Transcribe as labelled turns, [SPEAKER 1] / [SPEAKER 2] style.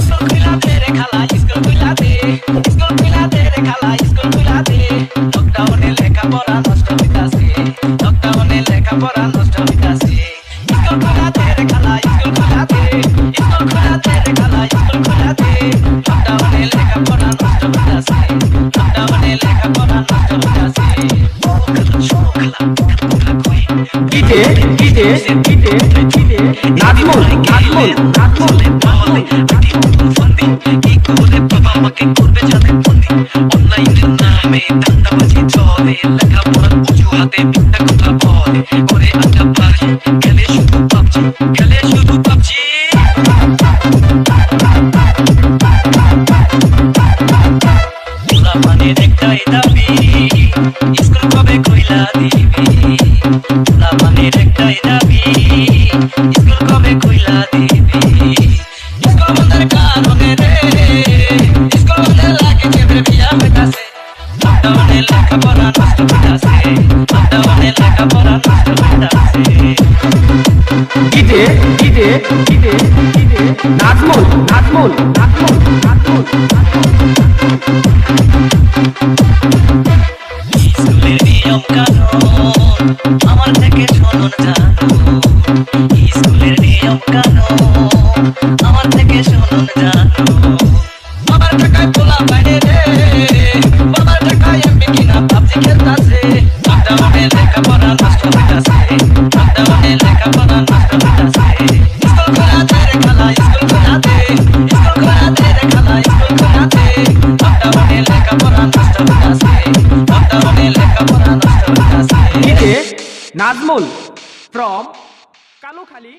[SPEAKER 1] School খুইলাতে রে খালা school খুইলাতে, school খুইলাতে রে খালা স্কুল খুইলাতে, লকডাউনে লেখাপড়া নষ্ট হইতাছে, লকডাউনে লেখাপড়া নষ্ট হইতাছে। স্কুল খুইলাতে রে খালা স্কুল খুইলাতে, স্কুল খুইলাতে রে খালা স্কুল খুইলাতে, লকডাউনে লেখাপড়া নষ্ট হইতাছে, লকডাউনে লেখাপড়া নষ্ট হইতাছে। ও খালা শোনো খালা কথা কই
[SPEAKER 2] DJ DJ DJ DJ Nazmul Nazmul Nazmul
[SPEAKER 1] বলে আটি বন্দি কি করে বাবা আমাকে করবে জানে বন্দি। অনলাইনের নামে দান্দাবাজি চলে, লেখাপড়ার অজুহাতে মিথ্যা কথা বলে, করে আড্ডা বাজি, খেলে শুধু পাবজি, খেলে শুধু পাবজি। পোলাপানের একটাই দাবি, স্কুল কবে খুইলা দিবি, পোলাপানের একটাই দাবি, স্কুল কবে খুইলা দিবি। স্কুল বন্ধের কারণে রে, স্কুল বন্ধের লাগে চেপে বিয়া হইতাছে, লকডাউনে লেখাপড়া নষ্ট হইতাছে, লকডাউনে লেখাপড়া নষ্ট হইতাছে।
[SPEAKER 2] DJ DJ DJ DJ Nazmul Nazmul Nazmul Nazmul
[SPEAKER 1] স্কুলের নিয়ম কানুন আমার থেকে শুনুন জানো, স্কুলের নিয়ম কানুন আমার থেকে শুনুন জানো। বাবার টাকায় পোলা বাইরে রে, বাবার টাকায় এমনি কিনা পাবজি খেলতাছে, লকডাউনে লেখাপড়া নষ্ট হইতাছে, লকডাউনে লেখাপড়া নষ্ট হইতাছে। স্কুল খোলাতে রে খালা স্কুল খোলাতে, স্কুল খোলাতে রে খালা স্কুল খোলাতে, লকডাউনে লেখাপড়া নষ্ট হইতাছে, লকডাউনে লেখাপড়া নষ্ট হইতাছে।
[SPEAKER 2] DJ Nazmul from Kalukhali.